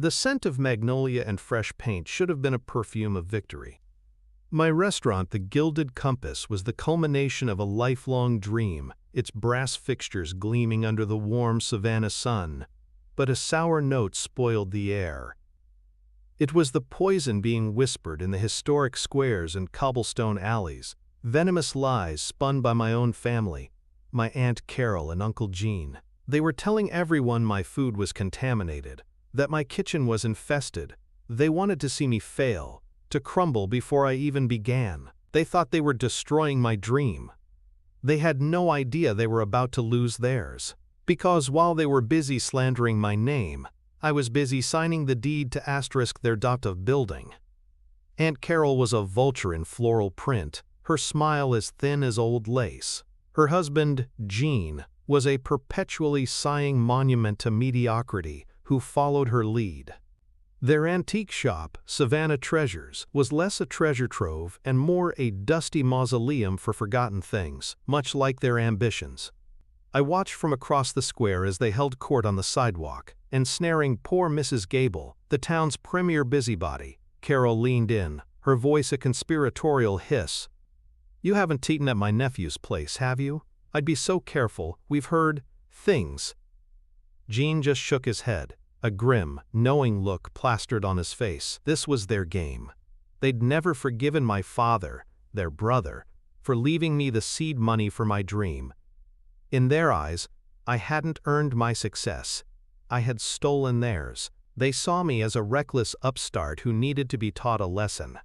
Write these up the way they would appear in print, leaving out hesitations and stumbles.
The scent of magnolia and fresh paint should have been a perfume of victory. My restaurant, the Gilded Compass, was the culmination of a lifelong dream, its brass fixtures gleaming under the warm Savannah sun. But a sour note spoiled the air. It was the poison being whispered in the historic squares and cobblestone alleys, venomous lies spun by my own family, my Aunt Carol and Uncle Gene. They were telling everyone my food was contaminated, that my kitchen was infested. They wanted to see me fail, to crumble before I even began. They thought they were destroying my dream. They had no idea they were about to lose theirs. Because while they were busy slandering my name, I was busy signing the deed to asterisk their dot of building. Aunt Carol was a vulture in floral print, her smile as thin as old lace. Her husband, Gene, was a perpetually sighing monument to mediocrity who followed her lead. Their antique shop, Savannah Treasures, was less a treasure trove and more a dusty mausoleum for forgotten things, much like their ambitions. I watched from across the square as they held court on the sidewalk, ensnaring poor Mrs. Gable, the town's premier busybody. Carol leaned in, her voice a conspiratorial hiss. "You haven't eaten at my nephew's place, have you? I'd be so careful, we've heard things." Gene just shook his head, a grim, knowing look plastered on his face. This was their game. They'd never forgiven my father, their brother, for leaving me the seed money for my dream. In their eyes, I hadn't earned my success. I had stolen theirs. They saw me as a reckless upstart who needed to be taught a lesson.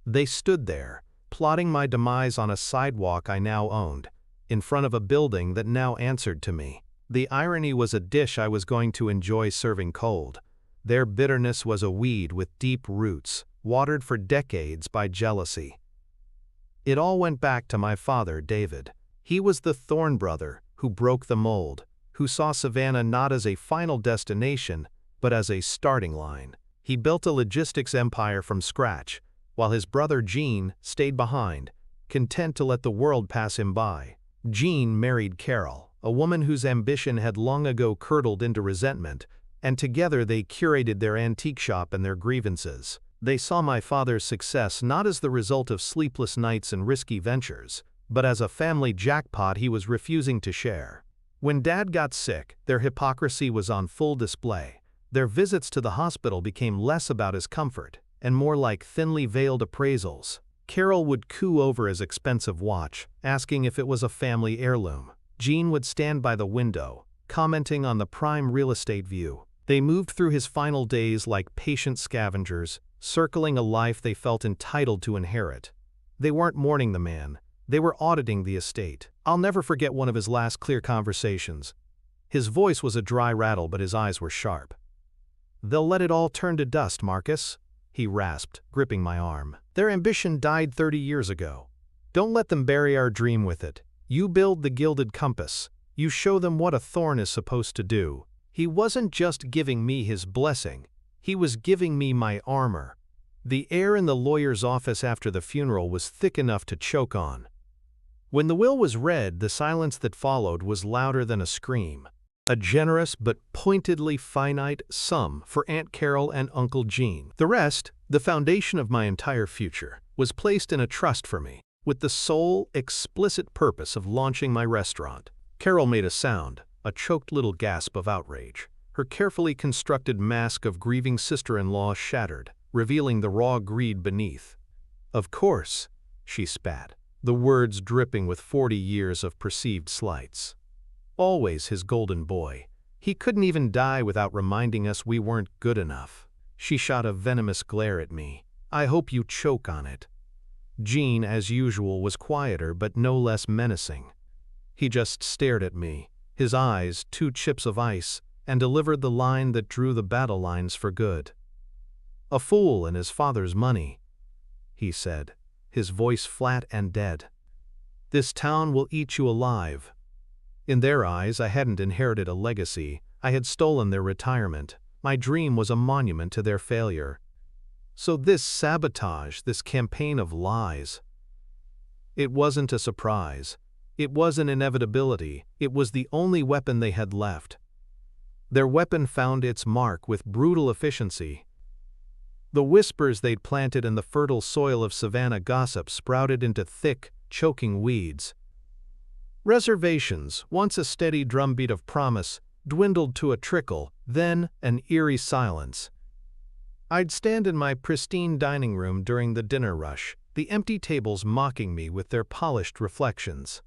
They stood there, plotting my demise on a sidewalk I now owned, in front of a building that now answered to me. The irony was a dish I was going to enjoy serving cold. Their bitterness was a weed with deep roots, watered for decades by jealousy. It all went back to my father, David. He was the Thorne brother who broke the mold, who saw Savannah not as a final destination, but as a starting line. He built a logistics empire from scratch, while his brother Gene stayed behind, content to let the world pass him by. Gene married Carol, a woman whose ambition had long ago curdled into resentment, and together they curated their antique shop and their grievances. They saw my father's success not as the result of sleepless nights and risky ventures, but as a family jackpot he was refusing to share. When Dad got sick, their hypocrisy was on full display. Their visits to the hospital became less about his comfort, and more like thinly veiled appraisals. Carol would coo over his expensive watch, asking if it was a family heirloom. Gene would stand by the window, commenting on the prime real estate view. They moved through his final days like patient scavengers, circling a life they felt entitled to inherit. They weren't mourning the man. They were auditing the estate. I'll never forget one of his last clear conversations. His voice was a dry rattle, but his eyes were sharp. "They'll let it all turn to dust, Marcus," he rasped, gripping my arm. "Their ambition died 30 years ago. Don't let them bury our dream with it. You build the Gilded Compass. You show them what a Thorne is supposed to do." He wasn't just giving me his blessing. He was giving me my armor. The air in the lawyer's office after the funeral was thick enough to choke on. When the will was read, the silence that followed was louder than a scream. A generous but pointedly finite sum for Aunt Carol and Uncle Gene. The rest, the foundation of my entire future, was placed in a trust for me, with the sole, explicit purpose of launching my restaurant. Carol made a sound, a choked little gasp of outrage. Her carefully constructed mask of grieving sister-in-law shattered, revealing the raw greed beneath. "Of course," she spat, the words dripping with 40 years of perceived slights. Always his golden boy. He couldn't even die without reminding us we weren't good enough. She shot a venomous glare at me. "I hope you choke on it." Gene, as usual, was quieter but no less menacing. He just stared at me, his eyes 2 chips of ice, and delivered the line that drew the battle lines for good. "A fool and his father's money," he said, his voice flat and dead. "This town will eat you alive." In their eyes, I hadn't inherited a legacy. I had stolen their retirement. My dream was a monument to their failure. So this sabotage, this campaign of lies, it wasn't a surprise. It was an inevitability. It was the only weapon they had left. Their weapon found its mark with brutal efficiency. The whispers they'd planted in the fertile soil of savannah gossip sprouted into thick, choking weeds. Reservations, once a steady drumbeat of promise, dwindled to a trickle, then an eerie silence. I'd stand in my pristine dining room during the dinner rush, the empty tables mocking me with their polished reflections.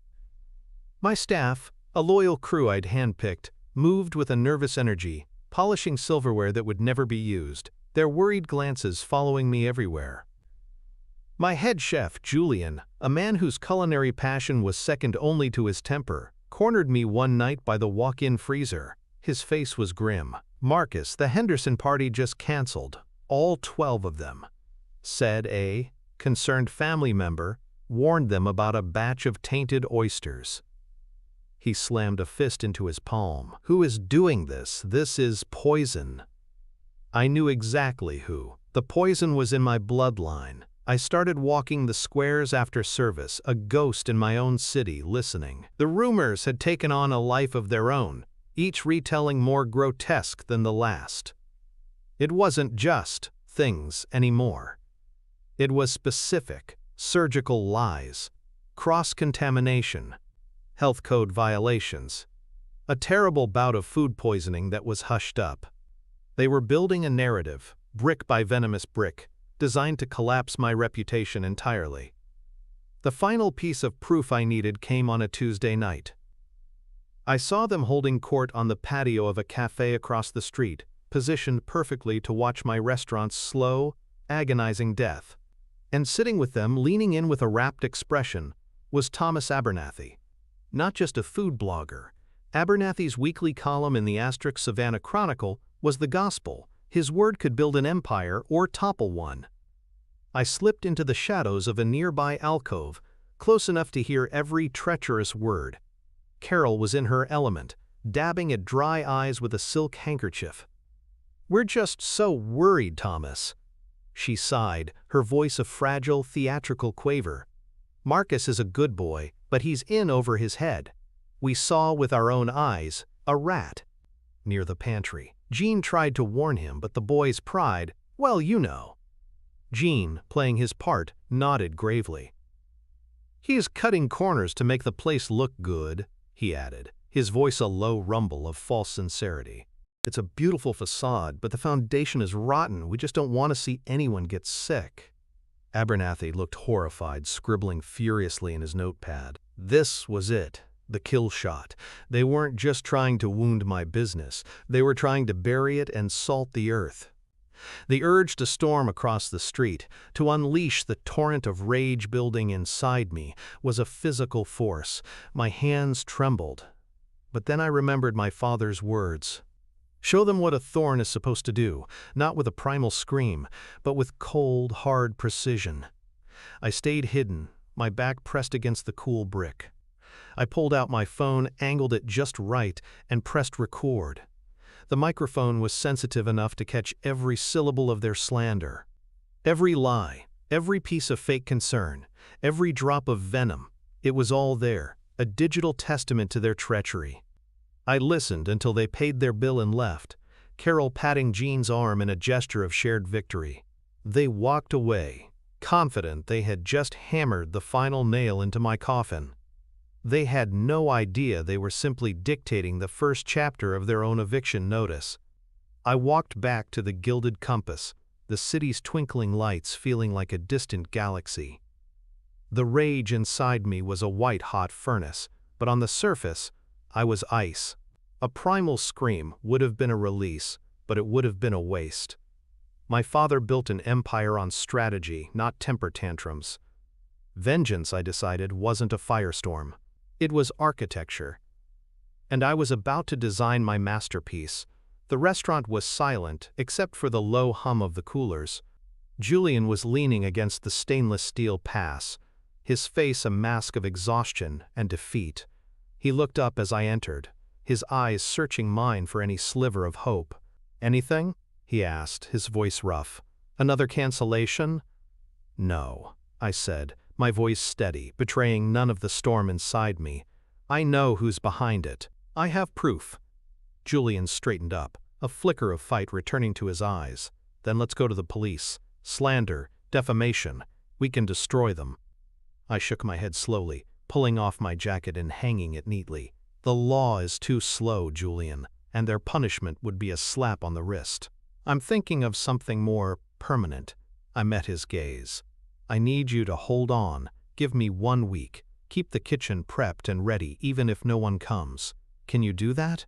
My staff, a loyal crew I'd handpicked, moved with a nervous energy, polishing silverware that would never be used, their worried glances following me everywhere. My head chef, Julian, a man whose culinary passion was second only to his temper, cornered me one night by the walk-in freezer. His face was grim. "Marcus, the Henderson party just canceled. All 12 of them," said a concerned family member, warned them about a batch of tainted oysters. He slammed a fist into his palm. "Who is doing this? This is poison." I knew exactly who. The poison was in my bloodline. I started walking the squares after service, a ghost in my own city, listening. The rumors had taken on a life of their own, each retelling more grotesque than the last. It wasn't just things anymore. It was specific, surgical lies, cross-contamination, health code violations, a terrible bout of food poisoning that was hushed up. They were building a narrative, brick by venomous brick, designed to collapse my reputation entirely. The final piece of proof I needed came on a Tuesday night. I saw them holding court on the patio of a cafe across the street, positioned perfectly to watch my restaurant's slow, agonizing death. And sitting with them, leaning in with a rapt expression, was Thomas Abernathy. Not just a food blogger. Abernathy's weekly column in the * Savannah Chronicle was the gospel. His word could build an empire or topple one. I slipped into the shadows of a nearby alcove, close enough to hear every treacherous word. Carol was in her element, dabbing at dry eyes with a silk handkerchief. "We're just so worried, Thomas," she sighed, her voice a fragile, theatrical quaver. "Marcus is a good boy, but he's in over his head. We saw with our own eyes a rat near the pantry. Gene tried to warn him, but the boy's pride, well, you know." Gene, playing his part, nodded gravely. "He's cutting corners to make the place look good," he added, his voice a low rumble of false sincerity. "It's a beautiful facade, but the foundation is rotten. We just don't want to see anyone get sick." Abernathy looked horrified, scribbling furiously in his notepad. This was it. The kill shot. They weren't just trying to wound my business, they were trying to bury it and salt the earth. The urge to storm across the street, to unleash the torrent of rage building inside me, was a physical force. My hands trembled. But then I remembered my father's words. Show them what a thorn is supposed to do, not with a primal scream, but with cold, hard precision. I stayed hidden, my back pressed against the cool brick. I pulled out my phone, angled it just right, and pressed record. The microphone was sensitive enough to catch every syllable of their slander. Every lie, every piece of fake concern, every drop of venom, it was all there, a digital testament to their treachery. I listened until they paid their bill and left, Carol patting Gene's arm in a gesture of shared victory. They walked away, confident they had just hammered the final nail into my coffin. They had no idea they were simply dictating the first chapter of their own eviction notice. I walked back to the gilded compass, the city's twinkling lights feeling like a distant galaxy. The rage inside me was a white-hot furnace, but on the surface, I was ice. A primal scream would have been a release, but it would have been a waste. My father built an empire on strategy, not temper tantrums. Vengeance, I decided, wasn't a firestorm. It was architecture. And I was about to design my masterpiece. The restaurant was silent, except for the low hum of the coolers. Julian was leaning against the stainless steel pass, his face a mask of exhaustion and defeat. He looked up as I entered, his eyes searching mine for any sliver of hope. "Anything?" he asked, his voice rough. "Another cancellation?" "No," I said, my voice steady, betraying none of the storm inside me. "I know who's behind it. I have proof." Julian straightened up, a flicker of fight returning to his eyes. Then let's go to the police. Slander, defamation. We can destroy them. I shook my head slowly, pulling off my jacket and hanging it neatly. The law is too slow, Julian, and their punishment would be a slap on the wrist. I'm thinking of something more permanent. I met his gaze. I need you to hold on. Give me 1 week. Keep the kitchen prepped and ready even if no one comes. Can you do that?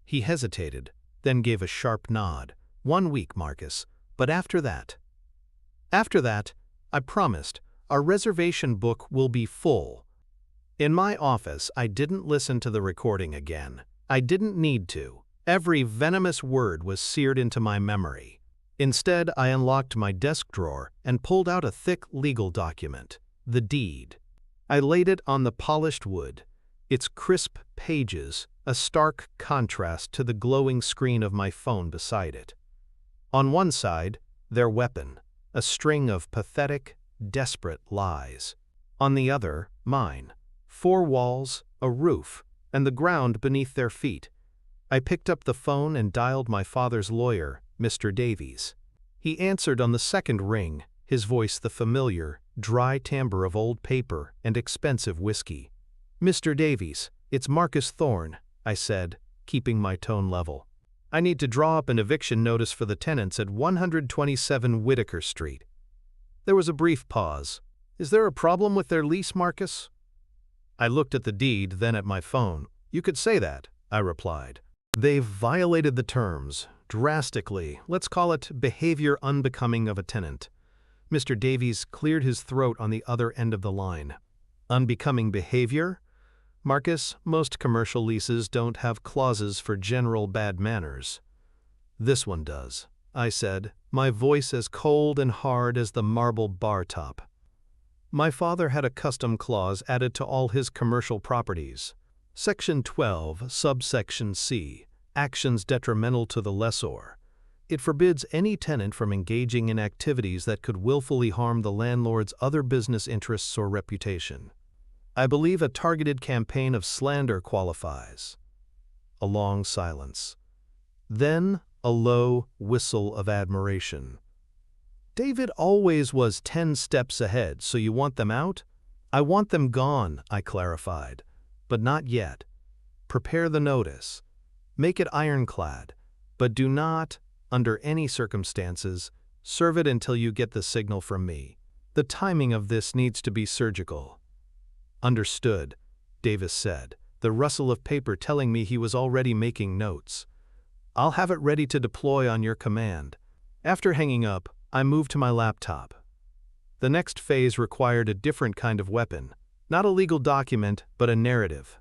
He hesitated, then gave a sharp nod. 1 week, Marcus. But after that? After that, I promised, our reservation book will be full. In my office, I didn't listen to the recording again. I didn't need to. Every venomous word was seared into my memory. Instead, I unlocked my desk drawer and pulled out a thick legal document, the deed. I laid it on the polished wood, its crisp pages a stark contrast to the glowing screen of my phone beside it. On one side, their weapon, a string of pathetic, desperate lies. On the other, mine, 4 walls, a roof, and the ground beneath their feet. I picked up the phone and dialed my father's lawyer, Mr. Davies. He answered on the second ring, his voice the familiar, dry timbre of old paper and expensive whiskey. "Mr. Davies, it's Marcus Thorne," I said, keeping my tone level. "I need to draw up an eviction notice for the tenants at 127 Whitaker Street." There was a brief pause. "Is there a problem with their lease, Marcus?" I looked at the deed, then at my phone. "You could say that," I replied. "They've violated the terms, drastically. Let's call it behavior unbecoming of a tenant." Mr. Davies cleared his throat on the other end of the line. "Unbecoming behavior? Marcus, most commercial leases don't have clauses for general bad manners." "This one does," I said, my voice as cold and hard as the marble bar top. My father had a custom clause added to all his commercial properties. Section 12, subsection C, actions detrimental to the lessor. It forbids any tenant from engaging in activities that could willfully harm the landlord's other business interests or reputation. I believe a targeted campaign of slander qualifies. A long silence. Then a low whistle of admiration. "David always was 10 steps ahead, so you want them out?" "I want them gone," I clarified. "But not yet. Prepare the notice. Make it ironclad, but do not, under any circumstances, serve it until you get the signal from me. The timing of this needs to be surgical." "Understood," Davis said, the rustle of paper telling me he was already making notes. "I'll have it ready to deploy on your command." After hanging up, I moved to my laptop. The next phase required a different kind of weapon, not a legal document, but a narrative.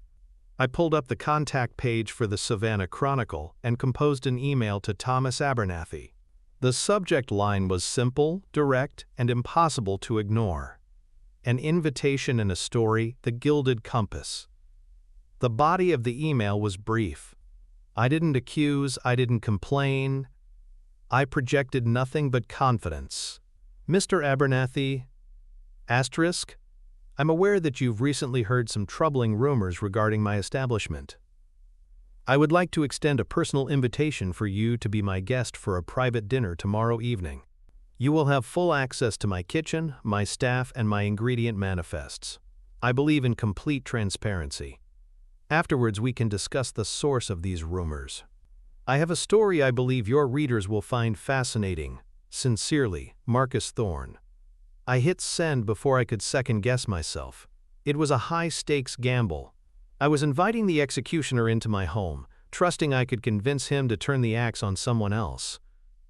I pulled up the contact page for the Savannah Chronicle and composed an email to Thomas Abernathy. The subject line was simple, direct, and impossible to ignore. An invitation and a story, the Gilded Compass. The body of the email was brief. I didn't accuse, I didn't complain. I projected nothing but confidence. "Mr. Abernathy, asterisk, I'm aware that you've recently heard some troubling rumors regarding my establishment. I would like to extend a personal invitation for you to be my guest for a private dinner tomorrow evening. You will have full access to my kitchen, my staff, and my ingredient manifests. I believe in complete transparency. Afterwards, we can discuss the source of these rumors. I have a story I believe your readers will find fascinating. Sincerely, Marcus Thorne." I hit send before I could second-guess myself. It was a high-stakes gamble. I was inviting the executioner into my home, trusting I could convince him to turn the axe on someone else.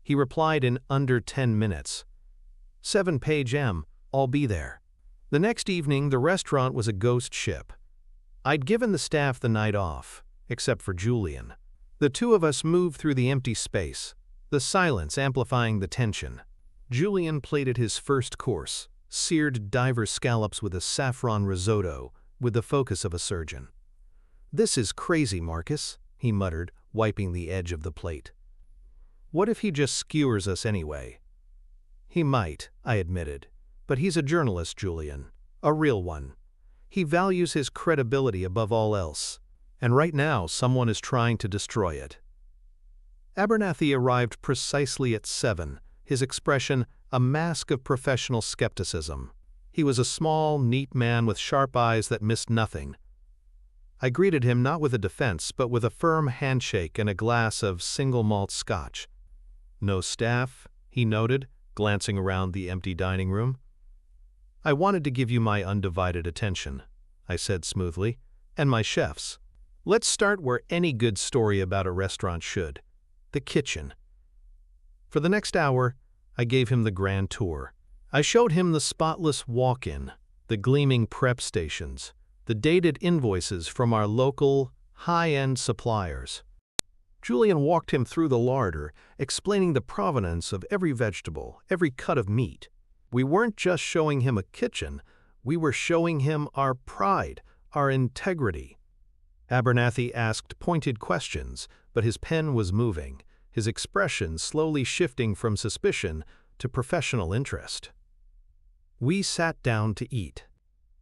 He replied in under 10 minutes. 7-page M, I'll be there. The next evening, the restaurant was a ghost ship. I'd given the staff the night off, except for Julian. The two of us moved through the empty space, the silence amplifying the tension. Julian plated his first course, seared diver scallops with a saffron risotto, with the focus of a surgeon. "This is crazy, Marcus," he muttered, wiping the edge of the plate. "What if he just skewers us anyway?" "He might," I admitted. "But he's a journalist, Julian. A real one. He values his credibility above all else. And right now, someone is trying to destroy it. Abernathy arrived precisely at 7, his expression a mask of professional skepticism. He was a small, neat man with sharp eyes that missed nothing. I greeted him not with a defense, but with a firm handshake and a glass of single malt scotch. "No staff," he noted, glancing around the empty dining room. "I wanted to give you my undivided attention," I said smoothly, "and my chefs. Let's start where any good story about a restaurant should, the kitchen." For the next hour, I gave him the grand tour. I showed him the spotless walk-in, the gleaming prep stations, the dated invoices from our local, high-end suppliers. Julian walked him through the larder, explaining the provenance of every vegetable, every cut of meat. We weren't just showing him a kitchen, we were showing him our pride, our integrity. Abernathy asked pointed questions, but his pen was moving, his expression slowly shifting from suspicion to professional interest. We sat down to eat.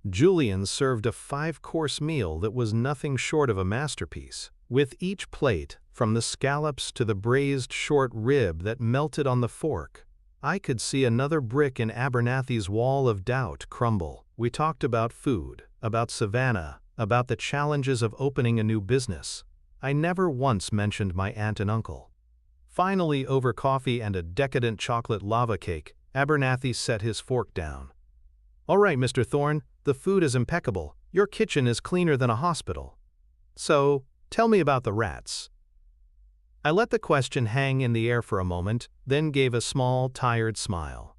Julian served a 5-course meal that was nothing short of a masterpiece. With each plate, from the scallops to the braised short rib that melted on the fork, I could see another brick in Abernathy's wall of doubt crumble. We talked about food, about Savannah, about the challenges of opening a new business. I never once mentioned my aunt and uncle. Finally, over coffee and a decadent chocolate lava cake, Abernathy set his fork down. "All right, Mr. Thorne, the food is impeccable. Your kitchen is cleaner than a hospital. So, tell me about the rats." I let the question hang in the air for a moment, then gave a small, tired smile.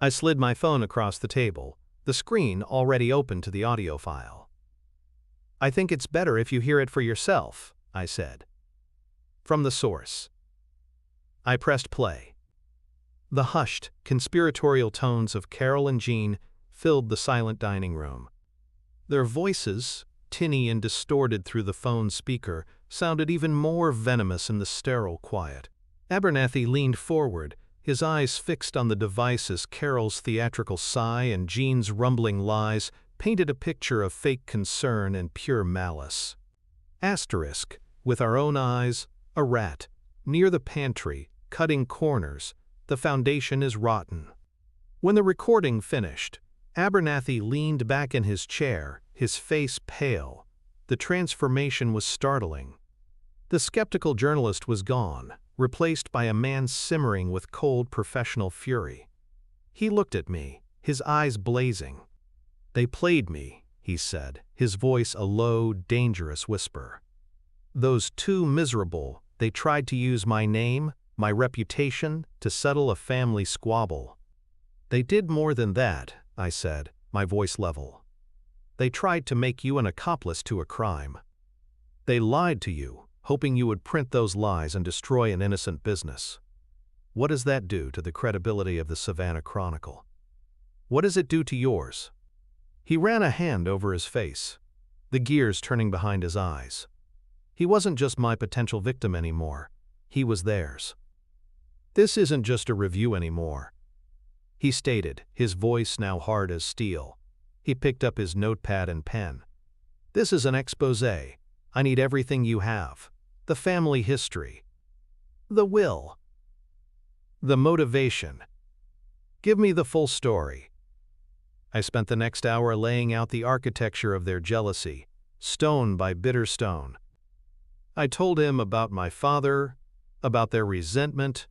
I slid my phone across the table, the screen already open to the audio file. "I think it's better if you hear it for yourself," I said. "From the source." I pressed play. The hushed, conspiratorial tones of Carol and Jean filled the silent dining room. Their voices, tinny and distorted through the phone speaker, sounded even more venomous in the sterile quiet. Abernathy leaned forward, his eyes fixed on the device as Carol's theatrical sigh and Jean's rumbling lies painted a picture of fake concern and pure malice. Asterisk, with our own eyes, a rat, near the pantry, cutting corners, the foundation is rotten. When the recording finished, Abernathy leaned back in his chair, his face pale. The transformation was startling. The skeptical journalist was gone, replaced by a man simmering with cold professional fury. He looked at me, his eyes blazing. "They played me," he said, his voice a low, dangerous whisper. "Those two miserable, they tried to use my name, my reputation, to settle a family squabble." "They did more than that," I said, my voice level. "They tried to make you an accomplice to a crime. They lied to you, hoping you would print those lies and destroy an innocent business. What does that do to the credibility of the Savannah Chronicle? What does it do to yours?" He ran a hand over his face, the gears turning behind his eyes. He wasn't just my potential victim anymore, he was theirs. "This isn't just a review anymore," he stated, his voice now hard as steel. He picked up his notepad and pen. "This is an exposé. I need everything you have. The family history. The will. The motivation. Give me the full story." I spent the next hour laying out the architecture of their jealousy, stone by bitter stone. I told him about my father, about their resentment,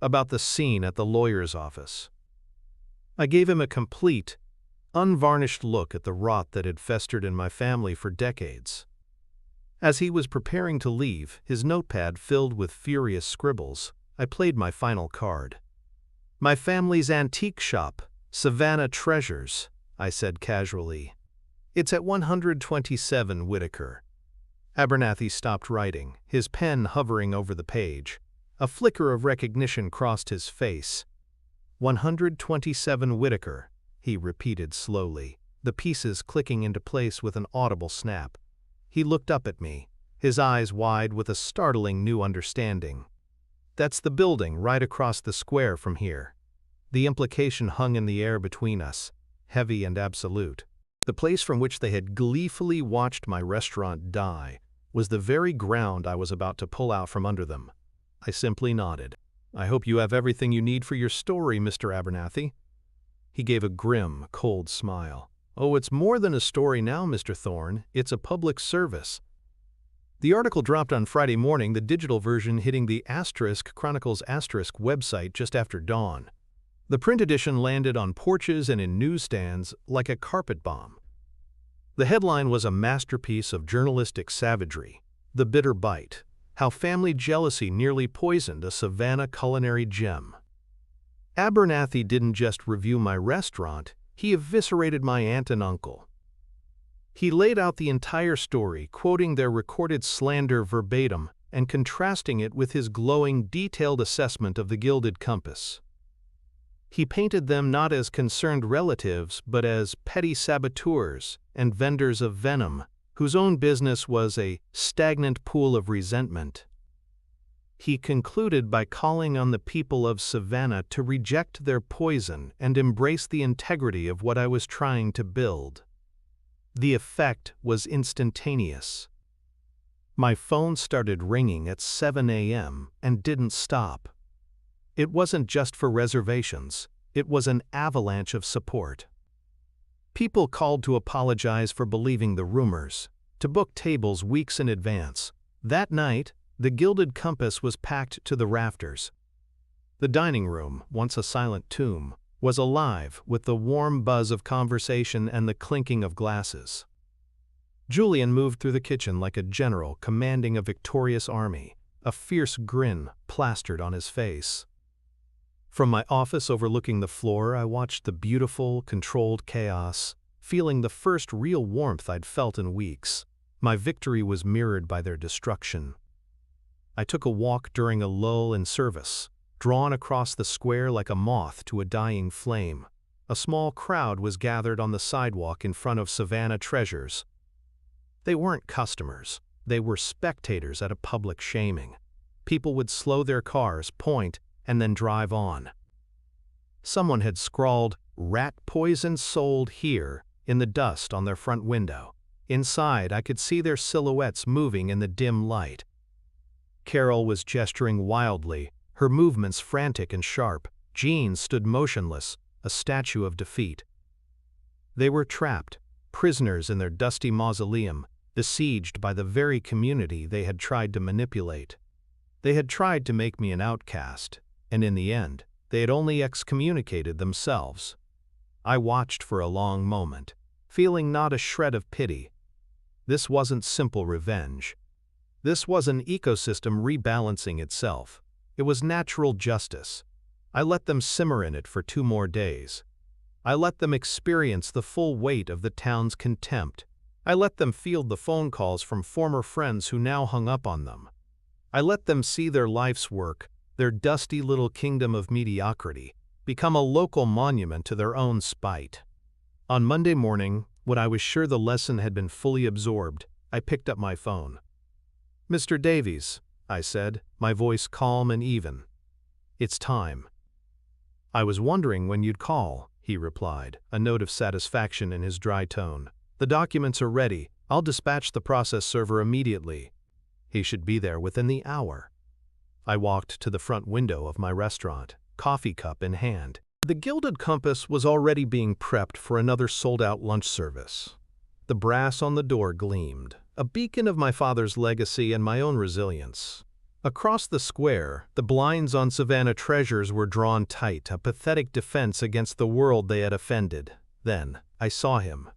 about the scene at the lawyer's office. I gave him a complete, unvarnished look at the rot that had festered in my family for decades. As he was preparing to leave, his notepad filled with furious scribbles, I played my final card. "My family's antique shop, Savannah Treasures," I said casually. "It's at 127 Whitaker." Abernathy stopped writing, his pen hovering over the page. A flicker of recognition crossed his face. 127 Whitaker, he repeated slowly, the pieces clicking into place with an audible snap. He looked up at me, his eyes wide with a startling new understanding. "That's the building right across the square from here." The implication hung in the air between us, heavy and absolute. The place from which they had gleefully watched my restaurant die was the very ground I was about to pull out from under them. I simply nodded. "I hope you have everything you need for your story, Mr. Abernathy." He gave a grim, cold smile. "Oh, it's more than a story now, Mr. Thorne. It's a public service." The article dropped on Friday morning, the digital version hitting the Chronicles website just after dawn. The print edition landed on porches and in newsstands like a carpet bomb. The headline was a masterpiece of journalistic savagery, "The Bitter Bite: How Family Jealousy Nearly Poisoned a Savannah Culinary Gem." Abernathy didn't just review my restaurant, he eviscerated my aunt and uncle. He laid out the entire story, quoting their recorded slander verbatim and contrasting it with his glowing, detailed assessment of the Gilded Compass. He painted them not as concerned relatives, but as petty saboteurs and vendors of venom, whose own business was a stagnant pool of resentment. He concluded by calling on the people of Savannah to reject their poison and embrace the integrity of what I was trying to build. The effect was instantaneous. My phone started ringing at 7 a.m. and didn't stop. It wasn't just for reservations, it was an avalanche of support. People called to apologize for believing the rumors, to book tables weeks in advance. That night, the Gilded Compass was packed to the rafters. The dining room, once a silent tomb, was alive with the warm buzz of conversation and the clinking of glasses. Julian moved through the kitchen like a general commanding a victorious army, a fierce grin plastered on his face. From my office overlooking the floor, I watched the beautiful, controlled chaos, feeling the first real warmth I'd felt in weeks. My victory was mirrored by their destruction. I took a walk during a lull in service, drawn across the square like a moth to a dying flame. A small crowd was gathered on the sidewalk in front of Savannah Treasures. They weren't customers, they were spectators at a public shaming. People would slow their cars, point, and then drive on. Someone had scrawled, "Rat poison sold here," in the dust on their front window. Inside, I could see their silhouettes moving in the dim light. Carol was gesturing wildly, her movements frantic and sharp. Jean stood motionless, a statue of defeat. They were trapped, prisoners in their dusty mausoleum, besieged by the very community they had tried to manipulate. They had tried to make me an outcast, and in the end, they had only excommunicated themselves. I watched for a long moment, feeling not a shred of pity. This wasn't simple revenge. This was an ecosystem rebalancing itself. It was natural justice. I let them simmer in it for 2 more days. I let them experience the full weight of the town's contempt. I let them field the phone calls from former friends who now hung up on them. I let them see their life's work, their dusty little kingdom of mediocrity, become a local monument to their own spite. On Monday morning, when I was sure the lesson had been fully absorbed, I picked up my phone. "Mr. Davies," I said, my voice calm and even. "It's time." "I was wondering when you'd call," he replied, a note of satisfaction in his dry tone. "The documents are ready. I'll dispatch the process server immediately." He should be there within the hour. I walked to the front window of my restaurant, coffee cup in hand. The Gilded Compass was already being prepped for another sold-out lunch service. The brass on the door gleamed, a beacon of my father's legacy and my own resilience. Across the square, the blinds on Savannah Treasures were drawn tight, a pathetic defense against the world they had offended. Then, I saw him.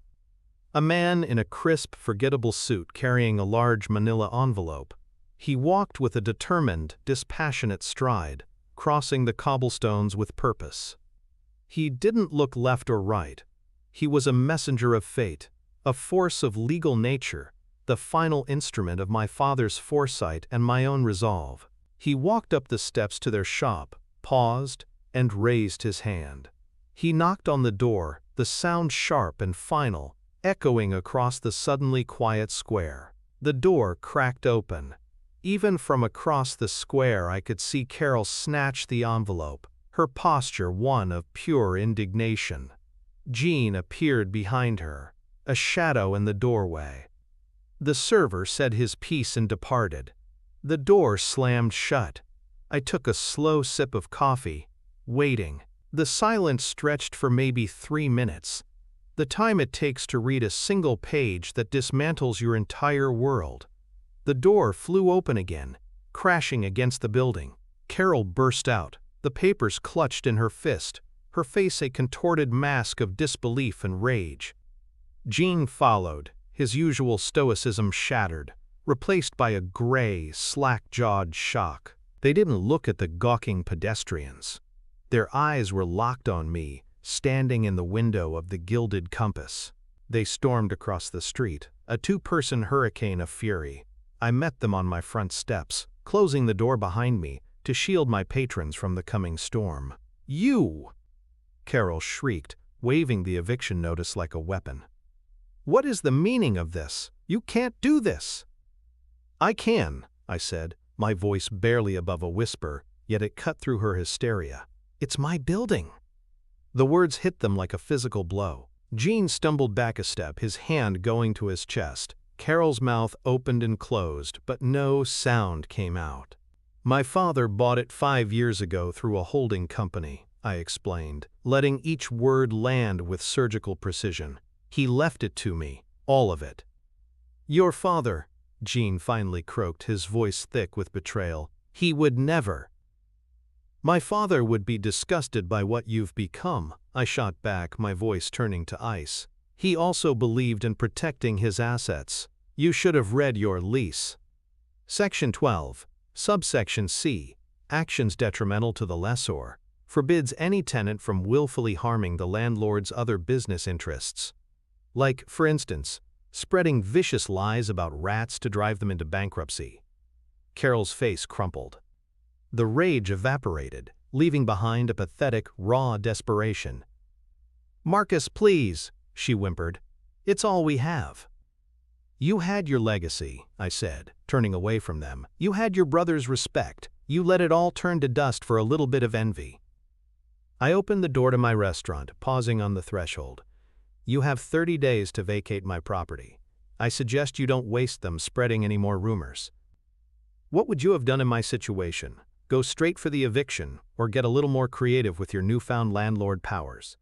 A man in a crisp, forgettable suit carrying a large manila envelope. He walked with a determined, dispassionate stride, crossing the cobblestones with purpose. He didn't look left or right. He was a messenger of fate, a force of legal nature, the final instrument of my father's foresight and my own resolve. He walked up the steps to their shop, paused, and raised his hand. He knocked on the door, the sound sharp and final, echoing across the suddenly quiet square. The door cracked open. Even from across the square I could see Carol snatch the envelope, her posture one of pure indignation. Jean appeared behind her. a shadow in the doorway. The server said his piece and departed. The door slammed shut. I took a slow sip of coffee, waiting. The silence stretched for maybe 3 minutes, the time it takes to read a single page that dismantles your entire world. The door flew open again, crashing against the building. Carol burst out, the papers clutched in her fist, her face a contorted mask of disbelief and rage. Gene followed, his usual stoicism shattered, replaced by a gray, slack-jawed shock. They didn't look at the gawking pedestrians. Their eyes were locked on me, standing in the window of the gilded compass. They stormed across the street, a 2-person hurricane of fury. I met them on my front steps, closing the door behind me to shield my patrons from the coming storm. "You!" Carol shrieked, waving the eviction notice like a weapon. "What is the meaning of this? You can't do this!" "I can," I said, my voice barely above a whisper, yet it cut through her hysteria. "It's my building." The words hit them like a physical blow. Gene stumbled back a step, his hand going to his chest. Carol's mouth opened and closed, but no sound came out. "My father bought it 5 years ago through a holding company," I explained, letting each word land with surgical precision. "He left it to me, all of it." "Your father," Gene finally croaked, his voice thick with betrayal, "he would never." "My father would be disgusted by what you've become," I shot back, my voice turning to ice. "He also believed in protecting his assets. You should have read your lease." Section 12, subsection C, actions detrimental to the lessor, forbids any tenant from willfully harming the landlord's other business interests. Like, for instance, spreading vicious lies about rats to drive them into bankruptcy. Carol's face crumpled. The rage evaporated, leaving behind a pathetic, raw desperation. "Marcus, please," she whimpered. "It's all we have." "You had your legacy," I said, turning away from them. "You had your brother's respect. You let it all turn to dust for a little bit of envy." I opened the door to my restaurant, pausing on the threshold. "You have 30 days to vacate my property. I suggest you don't waste them spreading any more rumors." "What would you have done in my situation? Go straight for the eviction, or get a little more creative with your newfound landlord powers?"